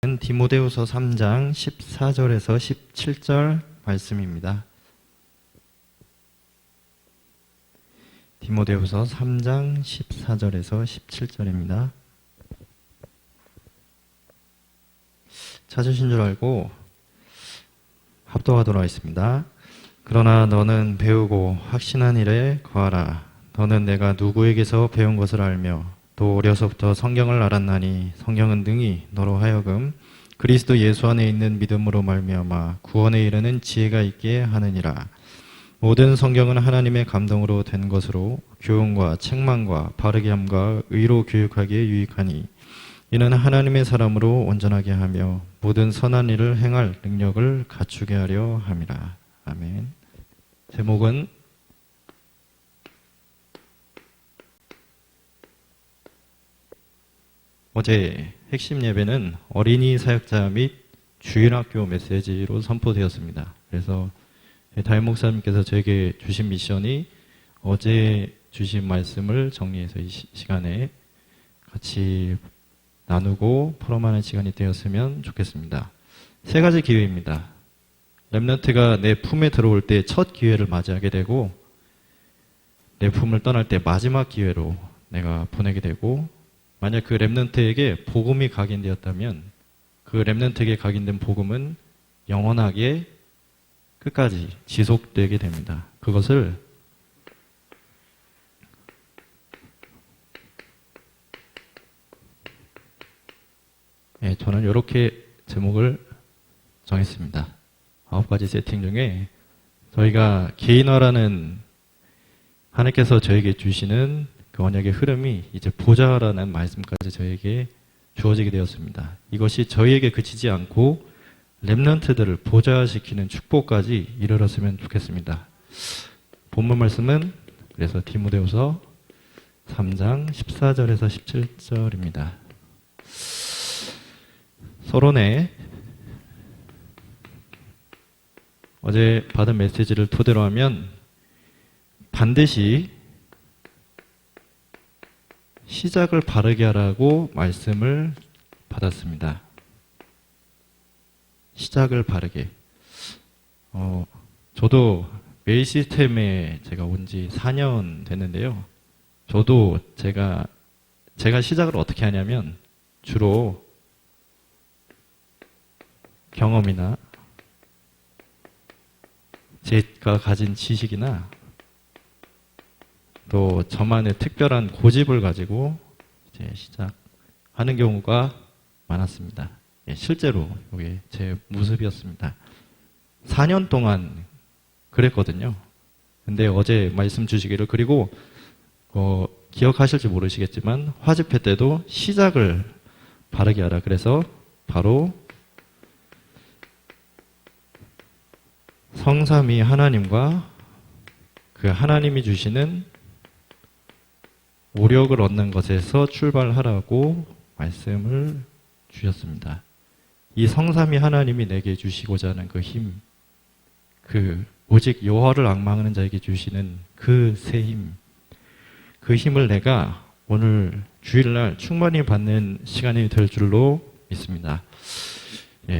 디모데후서 3장 14절에서 17절 말씀입니다. 디모데후서 3장 14절에서 17절입니다. 찾으신 줄 알고 합독하도록 하겠습니다. 그러나 너는 배우고 확신한 일에 거하라. 너는 내가 누구에게서 배운 것을 알며 또 어려서부터 성경을 알았나니 성경은 능히 너로 하여금 그리스도 예수 안에 있는 믿음으로 말미암아 구원에 이르는 지혜가 있게 하느니라. 모든 성경은 하나님의 감동으로 된 것으로 교훈과 책망과 바르게 함과 의로 교육하기에 유익하니 이는 하나님의 사람으로 온전하게 하며 모든 선한 일을 행할 능력을 갖추게 하려 함이라. 아멘. 제목은 어제 핵심 예배는 어린이 사역자 및 주일학교 메시지로 선포되었습니다. 그래서 담임 목사님께서 저에게 주신 미션이 어제 주신 말씀을 정리해서 이 시간에 같이 나누고 포럼하는 시간이 되었으면 좋겠습니다. 세 가지 기회입니다. 렘넌트가 내 품에 들어올 때 첫 기회를 맞이하게 되고, 내 품을 떠날 때 마지막 기회로 내가 보내게 되고, 만약 그 렘넌트에게 복음이 각인되었다면 그 렘넌트에게 각인된 복음은 영원하게 끝까지 지속되게 됩니다. 그것을 저는 이렇게 제목을 정했습니다. 9가지 세팅 중에 저희가 개인화라는 하나님께서 저에게 주시는 그 언약의 흐름이 이제 보좌라는 말씀까지 저에게 주어지게 되었습니다. 이것이 저희에게 그치지 않고 렘넌트들을 보좌시키는 축복까지 이르렀으면 좋겠습니다. 본문 말씀은 그래서 디모데후서 3장 14절에서 17절입니다. 서론에 어제 받은 메시지를 토대로 하면 반드시 시작을 바르게 하라고 말씀을 받았습니다. 시작을 바르게. 저도 메일 시스템에 제가 온 지 4년 됐는데요. 저도 제가 시작을 어떻게 하냐면 주로 경험이나 제가 가진 지식이나 또 저만의 특별한 고집을 가지고 이제 시작하는 경우가 많았습니다. 실제로 이게 제 모습이었습니다. 4년 동안 그랬거든요. 근데 어제 말씀 주시기를, 그리고 기억하실지 모르시겠지만 화집회 때도 시작을 바르게 하라. 그래서 바로 성삼위 하나님과 그 하나님이 주시는 오력을 얻는 것에서 출발하라고 말씀을 주셨습니다. 이 성삼위 하나님이 내게 주시고자 하는 그 힘, 오직 여호와를 앙망하는 자에게 주시는 그 새 힘, 그 힘을 내가 오늘 주일날 충만히 받는 시간이 될 줄로 믿습니다.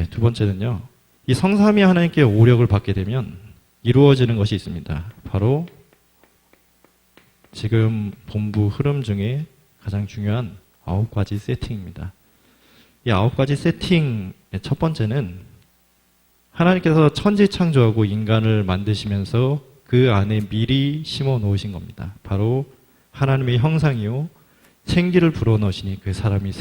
두 번째는요, 이 성삼위 하나님께 오력을 받게 되면 이루어지는 것이 있습니다. 바로 지금 본부 흐름 중에 가장 중요한 9가지 세팅입니다. 이 9가지 세팅의 첫 번째는 하나님께서 천지 창조하고 인간을 만드시면서 그 안에 미리 심어 놓으신 겁니다. 바로 하나님의 형상이요 생기를 불어넣으시니 그 사람이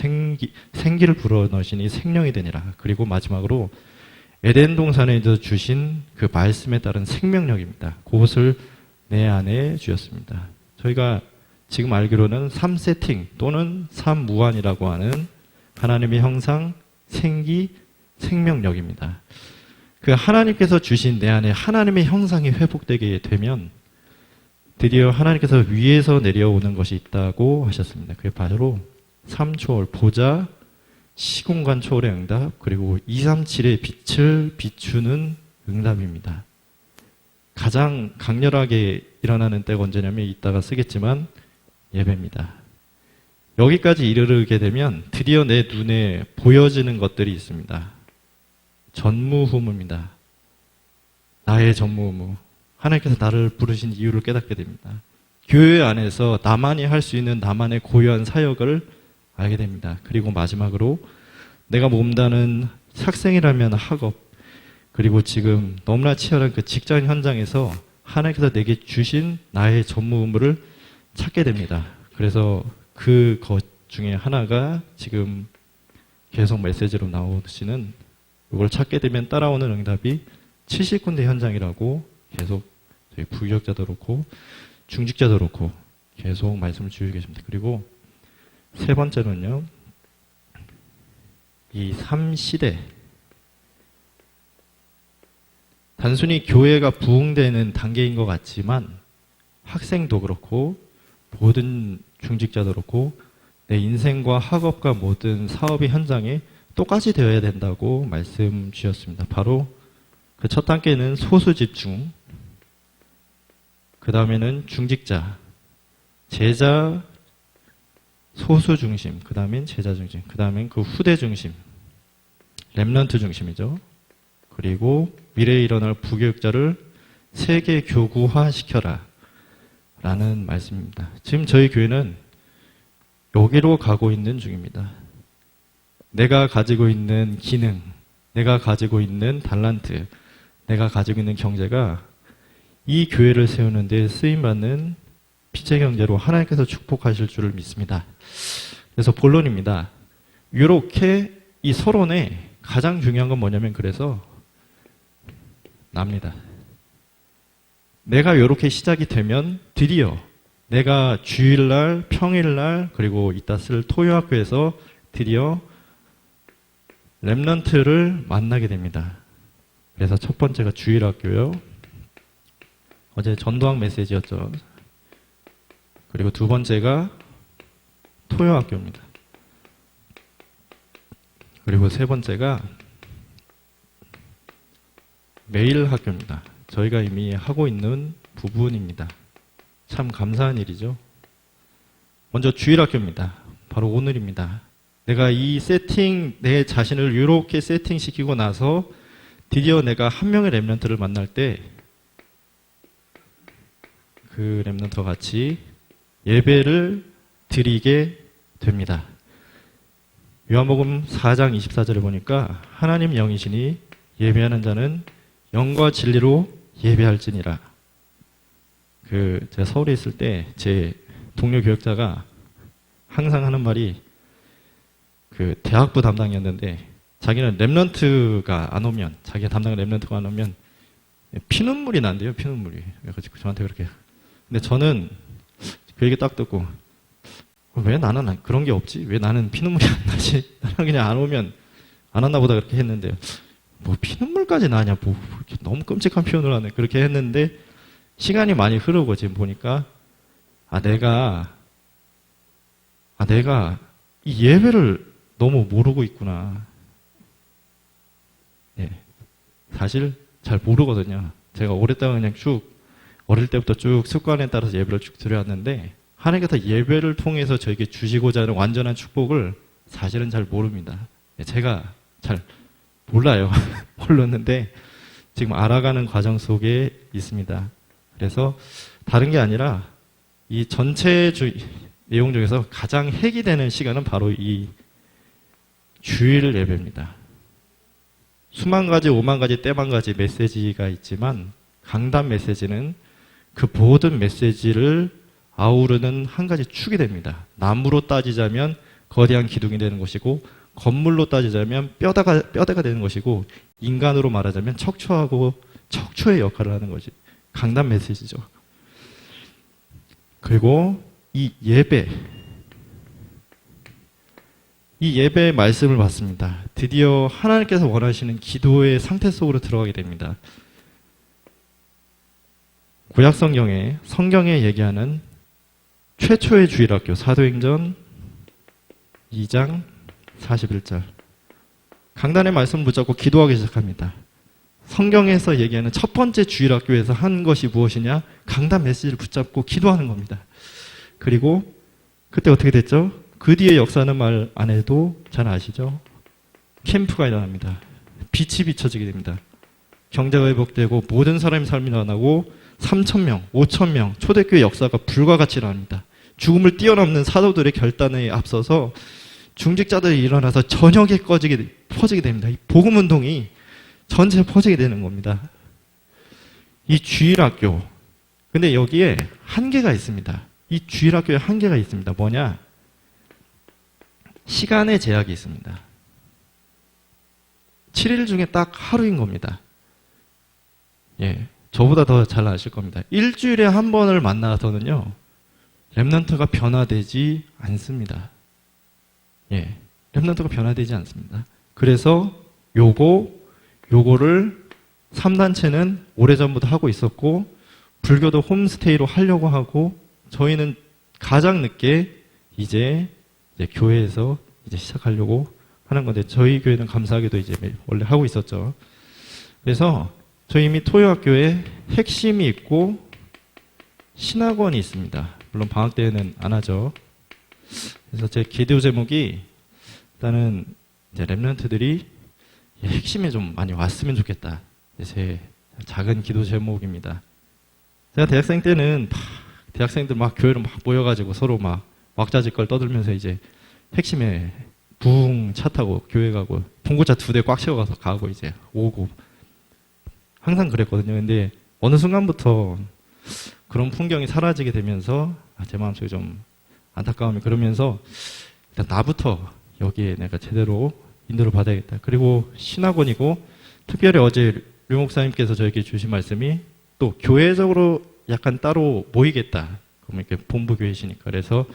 생기를 불어넣으시니 생명이 되니라. 그리고 마지막으로 에덴 동산에서 주신 그 말씀에 따른 생명력입니다. 그것을 내 안에 주셨습니다. 저희가 지금 알기로는 3세팅 또는 3무한이라고 하는 하나님의 형상, 생기, 생명력입니다. 그 하나님께서 주신 내 안에 하나님의 형상이 회복되게 되면 드디어 하나님께서 위에서 내려오는 것이 있다고 하셨습니다. 그게 바로 3초월 보좌, 시공간 초월의 응답, 그리고 237의 빛을 비추는 응답입니다. 가장 강렬하게 일어나는 때가 언제냐면 이따가 쓰겠지만 예배입니다. 여기까지 이르게 되면 드디어 내 눈에 보여지는 것들이 있습니다. 전무후무입니다. 나의 전무후무. 하나님께서 나를 부르신 이유를 깨닫게 됩니다. 교회 안에서 나만이 할 수 있는 나만의 고유한 사역을 알게 됩니다. 그리고 마지막으로 내가 몸다는 학생이라면 학업, 그리고 지금 너무나 치열한 그 직장 현장에서 하나님께서 내게 주신 나의 전무후무를 찾게 됩니다. 그래서 그 것 중에 하나가 지금 계속 메시지로 나오시는 이걸 찾게 되면 따라오는 응답이 70군데 현장이라고 계속 저희 부교역자도 그렇고 중직자도 그렇고 계속 말씀을 주시고 계십니다. 그리고 세 번째는요, 이 3시대. 단순히 교회가 부흥되는 단계인 것 같지만 학생도 그렇고 모든 중직자도 그렇고 내 인생과 학업과 모든 사업의 현장에 똑같이 되어야 된다고 말씀 주셨습니다. 바로 그 첫 단계는 소수 집중, 그 다음에는 중직자, 제자, 소수 중심, 그 다음엔 제자 중심, 그 다음엔 그 후대 중심, 렘넌트 중심이죠. 그리고 미래에 일어날 부교육자를 세계 교구화 시켜라 라는 말씀입니다. 지금 저희 교회는 여기로 가고 있는 중입니다. 내가 가지고 있는 기능, 내가 가지고 있는 달란트, 내가 가지고 있는 경제가 이 교회를 세우는 데 쓰임받는 피체 경제로 하나님께서 축복하실 줄을 믿습니다. 그래서 본론입니다. 이렇게 이 서론에 가장 중요한 건 뭐냐면 그래서 납니다. 내가 이렇게 시작이 되면 드디어 내가 주일날, 평일날, 그리고 이따 쓸 토요학교에서 드디어 렘넌트를 만나게 됩니다. 그래서 첫 번째가 주일학교요. 어제 전도학 메시지였죠. 그리고 두 번째가 토요학교입니다. 그리고 세 번째가 매일 학교입니다. 저희가 이미 하고 있는 부분입니다. 참 감사한 일이죠. 먼저 주일학교입니다. 바로 오늘입니다. 내가 이 세팅, 내 자신을 이렇게 세팅시키고 나서 드디어 내가 한 명의 렘넌트를 만날 때 그 렘넌트와 같이 예배를 드리게 됩니다. 요한복음 4장 24절을 보니까 하나님 영이시니 예배하는 자는 영과 진리로 예배할지니라. 제가 서울에 있을 때 제 동료 교역자가 항상 하는 말이 대학부 담당이었는데 자기는 렘넌트가 안 오면, 자기가 담당 렘넌트가 안 오면 피눈물이 난대요, 피눈물이. 그래가지고 저한테 그렇게. 근데 저는 그 얘기 딱 듣고 왜 나는 그런 게 없지? 왜 나는 피눈물이 안 나지? 나는 그냥 안 오면 안 왔나 보다 그렇게 했는데 뭐 피눈물까지 나냐? 뭐 이렇게 너무 끔찍한 표현을 하네. 그렇게 했는데 시간이 많이 흐르고 지금 보니까 내가 이 예배를 너무 모르고 있구나. 예, 사실 잘 모르거든요. 제가 오랫동안 그냥 어릴 때부터 쭉 습관에 따라서 예배를 쭉 드려왔는데 하나님께서 예배를 통해서 저에게 주시고자 하는 완전한 축복을 사실은 잘 모릅니다. 제가 잘 몰라요. 몰랐는데 지금 알아가는 과정 속에 있습니다. 그래서 다른 게 아니라 이 전체 내용 중에서 가장 핵이 되는 시간은 바로 이 주일 예배입니다. 수만 가지, 오만 가지, 때만 가지 메시지가 있지만 강단 메시지는 그 모든 메시지를 아우르는 한 가지 축이 됩니다. 나무로 따지자면 거대한 기둥이 되는 것이고, 건물로 따지자면 뼈대가 되는 것이고, 인간으로 말하자면 척추의 역할을 하는 것이 강단 메시지죠. 그리고 이 예배의 말씀을 받습니다. 드디어 하나님께서 원하시는 기도의 상태 속으로 들어가게 됩니다. 구약 성경에 얘기하는 최초의 주일학교 사도행전 2장 41절. 강단의 말씀을 붙잡고 기도하기 시작합니다. 성경에서 얘기하는 첫 번째 주일학교에서 한 것이 무엇이냐? 강단 메시지를 붙잡고 기도하는 겁니다. 그리고 그때 어떻게 됐죠? 그 뒤에 역사는 말 안 해도 잘 아시죠? 캠프가 일어납니다. 빛이 비춰지게 됩니다. 경제가 회복되고 모든 사람이 삶이 일어나고 3,000명, 5,000명 초대교회 역사가 불과 같이 일어납니다. 죽음을 뛰어넘는 사도들의 결단에 앞서서 중직자들이 일어나서 저녁에 퍼지게 됩니다. 이 복음운동이 전체에 퍼지게 되는 겁니다. 이 주일학교. 근데 여기에 한계가 있습니다. 이 주일학교에 한계가 있습니다. 뭐냐? 시간의 제약이 있습니다. 7일 중에 딱 하루인 겁니다. 예, 저보다 더 잘 아실 겁니다. 일주일에 한 번을 만나서는요, 렘넌트가 변화되지 않습니다. 예, 렘넌트가 변화되지 않습니다. 그래서 요거를 3단체는 오래전부터 하고 있었고, 불교도 홈스테이로 하려고 하고, 저희는 가장 늦게 이제 교회에서 이제 시작하려고 하는 건데, 저희 교회는 감사하게도 이제 원래 하고 있었죠. 그래서 저희 이미 토요학교에 핵심이 있고 신학원이 있습니다. 물론 방학 때는 안 하죠. 그래서 제 기도 제목이 일단은 이제 렘넌트들이 핵심에 좀 많이 왔으면 좋겠다. 제 작은 기도 제목입니다. 제가 대학생 때는 대학생들 막 교회로 막 모여가지고 서로 막 왁자지껄 떠들면서 이제 핵심에 붕 차 타고 교회 가고 봉고차 2대 꽉 채워가서 가고 이제 오고 항상 그랬거든요. 근데 어느 순간부터 그런 풍경이 사라지게 되면서 제 마음속에 좀 안타까움이 그러면서 일단 나부터 여기에 내가 제대로 인도를 받아야겠다. 그리고 신학원이고 특별히 어제 류 목사님께서 저에게 주신 말씀이 또 교회적으로 약간 따로 모이겠다. 그러면 이렇게 본부 교회시니까 그래서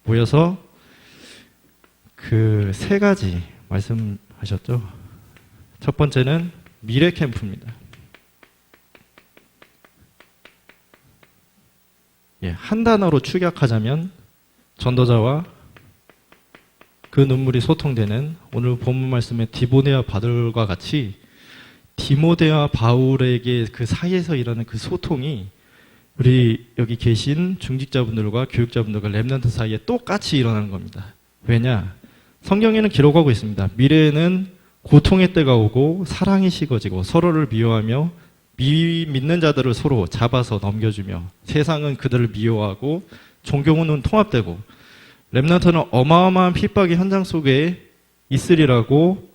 모여서 그 3가지 말씀하셨죠. 첫 번째는 미래 캠프입니다. 예, 한 단어로 축약하자면 전도자와 그 눈물이 소통되는 오늘 본문 말씀의 디모데와 바울과 같이 디모데와 바울에게 그 사이에서 일어나는 그 소통이 우리 여기 계신 중직자분들과 교육자분들과 렘넌트 사이에 똑같이 일어나는 겁니다. 왜냐? 성경에는 기록하고 있습니다. 미래에는 고통의 때가 오고 사랑이 식어지고 서로를 미워하며 믿는 자들을 서로 잡아서 넘겨주며 세상은 그들을 미워하고 종교는 통합되고 렘넌트는 어마어마한 핍박의 현장 속에 있으리라고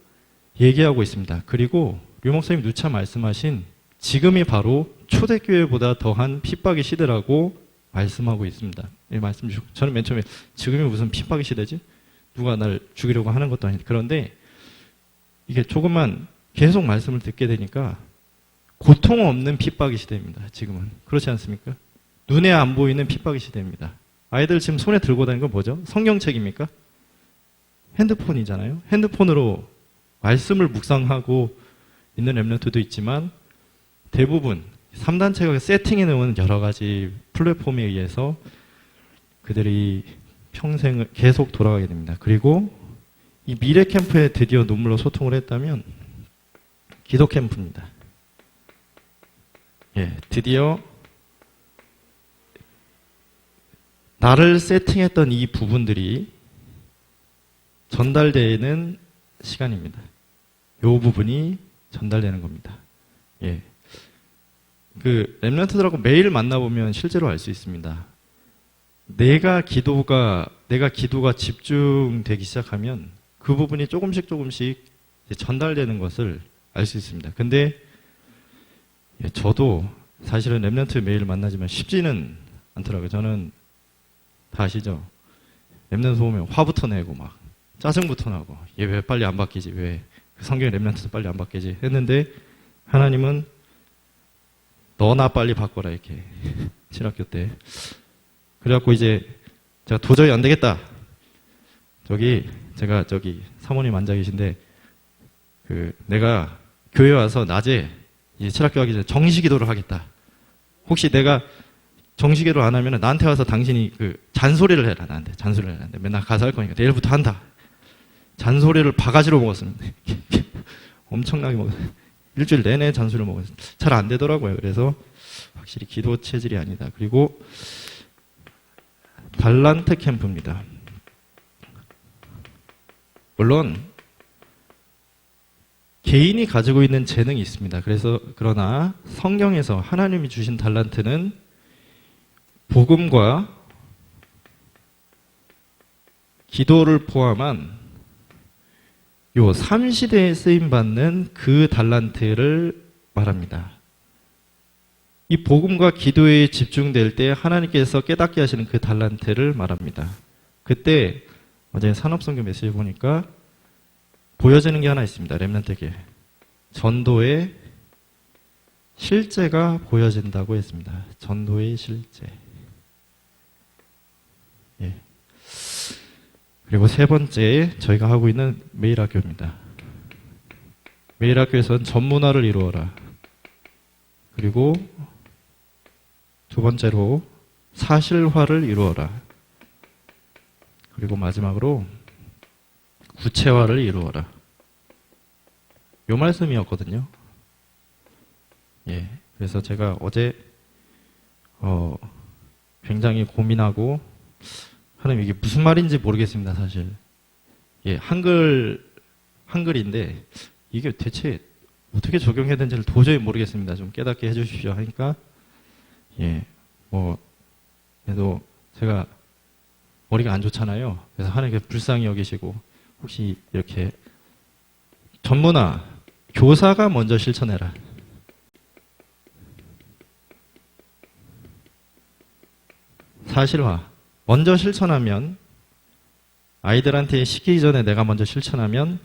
얘기하고 있습니다. 그리고 류 목사님 누차 말씀하신 지금이 바로 초대교회보다 더한 핍박의 시대라고 말씀하고 있습니다. 이 말씀 저는 맨 처음에 지금이 무슨 핍박의 시대지? 누가 날 죽이려고 하는 것도 아닌데 그런데 이게 조금만 계속 말씀을 듣게 되니까 고통 없는 핍박의 시대입니다. 지금은. 그렇지 않습니까? 눈에 안 보이는 핍박의 시대입니다. 아이들 지금 손에 들고 다니는 건 뭐죠? 성경책입니까? 핸드폰이잖아요. 핸드폰으로 말씀을 묵상하고 있는 렘넌트도 있지만 대부분 3단체가 세팅해 놓은 여러 가지 플랫폼에 의해서 그들이 평생을 계속 돌아가게 됩니다. 그리고 이 미래 캠프에 드디어 눈물로 소통을 했다면 기도 캠프입니다. 예, 드디어 나를 세팅했던 이 부분들이 전달되는 시간입니다. 이 부분이 전달되는 겁니다. 예. 그 렘넌트들하고 매일 만나보면 실제로 알 수 있습니다. 내가 기도가 집중되기 시작하면 그 부분이 조금씩 전달되는 것을 알 수 있습니다. 근데 저도 사실은 렘넌트 매일 만나지만 쉽지는 않더라고요. 저는 다 아시죠? 렘넌트 보면 화부터 내고 막 짜증부터 나고 얘 왜 빨리 안 바뀌지? 왜 성경의 렘넌트도 빨리 안 바뀌지? 했는데 하나님은 너나 빨리 바꿔라 이렇게 신학교 때 그래갖고 이제 제가 도저히 안 되겠다. 제가 사모님 앉아 계신데 내가 교회 와서 낮에 이제 철학교 하기 전에 정시기도를 하겠다. 혹시 내가 정시기도를 안 하면 나한테 와서 당신이 잔소리를 해라. 나한테 잔소리를 해라. 맨날 가서 할 거니까 내일부터 한다. 잔소리를 바가지로 먹었습니다. 엄청나게 먹었어요. 일주일 내내 잔소리를 먹었어요. 잘 안 되더라고요. 그래서 확실히 기도 체질이 아니다. 그리고 달란트 캠프입니다. 물론 개인이 가지고 있는 재능이 있습니다. 그러나 성경에서 하나님이 주신 달란트는 복음과 기도를 포함한 요 3시대에 쓰임받는 그 달란트를 말합니다. 이 복음과 기도에 집중될 때 하나님께서 깨닫게 하시는 그 달란트를 말합니다. 그때 어제 산업선교 메시지 보니까 보여지는 게 하나 있습니다. 렘넌트에게 전도의 실제가 보여진다고 했습니다. 전도의 실제. 예. 그리고 세 번째 저희가 하고 있는 매일학교입니다. 매일학교에서는 전문화를 이루어라. 그리고 두 번째로 사실화를 이루어라. 그리고 마지막으로 구체화를 이루어라. 요 말씀이었거든요. 예. 그래서 제가 어제 굉장히 고민하고 하나님 이게 무슨 말인지 모르겠습니다, 사실. 예, 한글인데 이게 대체 어떻게 적용해야 되는지를 도저히 모르겠습니다. 좀 깨닫게 해주십시오 하니까 예, 그래도 제가 머리가 안 좋잖아요. 그래서 하나님께 불쌍히 여기시고 혹시 이렇게 전문화, 교사가 먼저 실천해라. 사실화. 먼저 실천하면 아이들한테 시키기 전에 내가 먼저 실천하면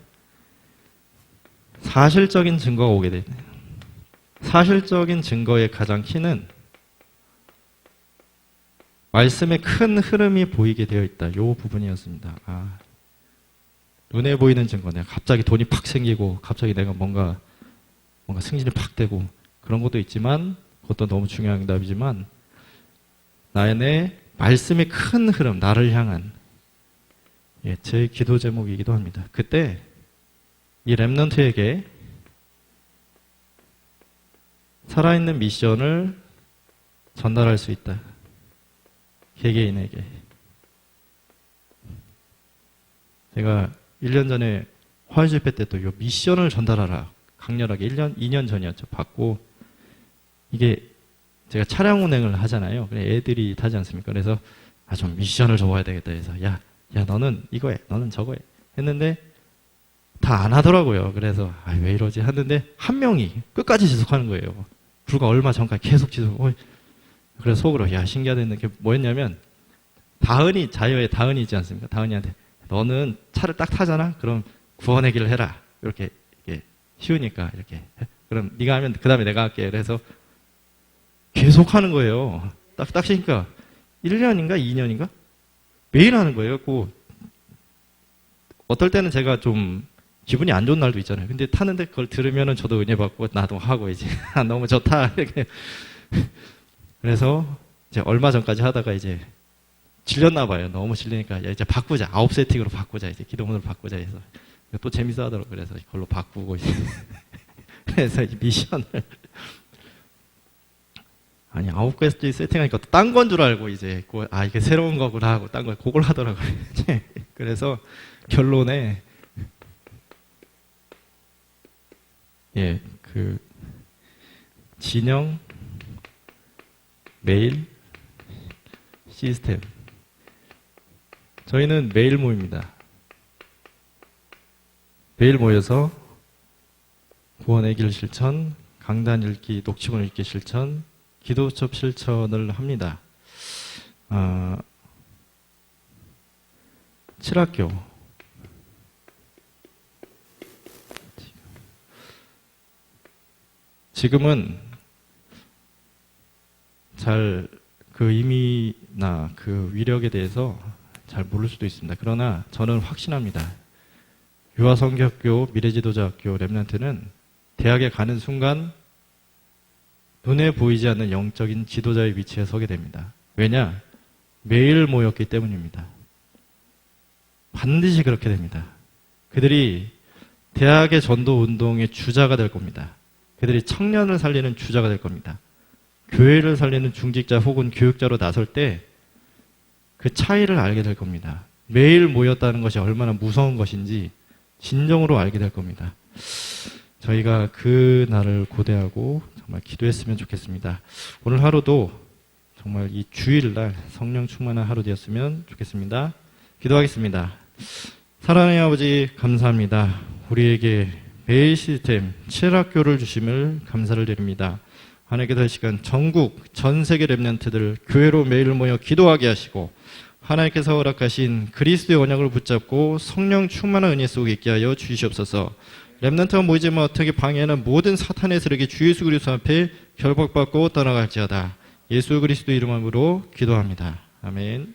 사실적인 증거가 오게 돼요. 사실적인 증거의 가장 키는 말씀의 큰 흐름이 보이게 되어 있다. 이 부분이었습니다. 눈에 보이는 증거. 내가 갑자기 돈이 팍 생기고 갑자기 내가 뭔가 승진이 팍 되고 그런 것도 있지만 그것도 너무 중요한 응답이지만 나의 말씀의 큰 흐름, 나를 향한 제 기도 제목이기도 합니다. 그때 이 렘넌트에게 살아있는 미션을 전달할 수 있다. 개개인에게. 제가 1년 전에 화요집회 때 또 이 미션을 전달하라. 강렬하게 2년 전이었죠. 받고 이게 제가 차량 운행을 하잖아요. 애들이 타지 않습니까? 그래서 좀 미션을 줘봐야 되겠다 해서 야 너는 이거 해. 너는 저거 해. 했는데 다 안 하더라고요. 그래서 왜 이러지 하는데 한 명이 끝까지 지속하는 거예요. 불과 얼마 전까지 계속 지속. 그래서 속으로 신기하다 했는데 그게 뭐였냐면 다은이 자유의 다은이 있지 않습니까? 다은이한테 너는 차를 딱 타잖아. 그럼 구원의 길을 해라. 이렇게 쉬우니까 이렇게 해. 그럼 네가 하면 그 다음에 내가 할게. 그래서 계속 하는 거예요. 딱 쉬니까 1년인가 2년인가 매일 하는 거예요. 어떨 때는 제가 좀 기분이 안 좋은 날도 있잖아요. 근데 타는데 그걸 들으면은 저도 은혜 받고 나도 하고 이제 너무 좋다. 이렇게. 그래서 이제 얼마 전까지 하다가 이제 질렸나 봐요. 너무 질리니까 이제 바꾸자. 9세팅으로 바꾸자. 이제 기도문으로 바꾸자 해서 또 재밌어 하더라고요. 그래서 그걸로 바꾸고 이제 그래서 이 미션을 9가지 세팅하니까 또 딴 건 줄 알고 이제 이게 새로운 거구나 하고 딴 걸 그걸 하더라고요. 그래서 결론에 진영 메일 시스템. 저희는 매일 모입니다. 매일 모여서 구원의 길 실천, 강단 읽기, 녹취본 읽기 실천, 기도 수업 실천을 합니다. 7학교. 지금은 잘 그 의미나 그 위력에 대해서 잘 모를 수도 있습니다. 그러나 저는 확신합니다. 유아성교학교, 미래지도자학교, 렘넌트는 대학에 가는 순간 눈에 보이지 않는 영적인 지도자의 위치에 서게 됩니다. 왜냐? 매일 모였기 때문입니다. 반드시 그렇게 됩니다. 그들이 대학의 전도 운동의 주자가 될 겁니다. 그들이 청년을 살리는 주자가 될 겁니다. 교회를 살리는 중직자 혹은 교육자로 나설 때 그 차이를 알게 될 겁니다. 매일 모였다는 것이 얼마나 무서운 것인지 진정으로 알게 될 겁니다. 저희가 그 날을 고대하고 정말 기도했으면 좋겠습니다. 오늘 하루도 정말 이 주일날 성령 충만한 하루 되었으면 좋겠습니다. 기도하겠습니다. 사랑하는 아버지, 감사합니다. 우리에게 매일 시스템 7학교를 주심을 감사를 드립니다. 하나님께서 이 시간 전국 전 세계 렘넌트들 교회로 매일 모여 기도하게 하시고 하나님께서 허락하신 그리스도의 언약을 붙잡고 성령 충만한 은혜 속에 있게 하여 주시옵소서. 렘넌트가 모이지만 어떻게 방해하는 모든 사탄의 세력이 주 예수 그리스도 앞에 결박받고 떠나갈지어다. 예수 그리스도 이름으로 기도합니다. 아멘.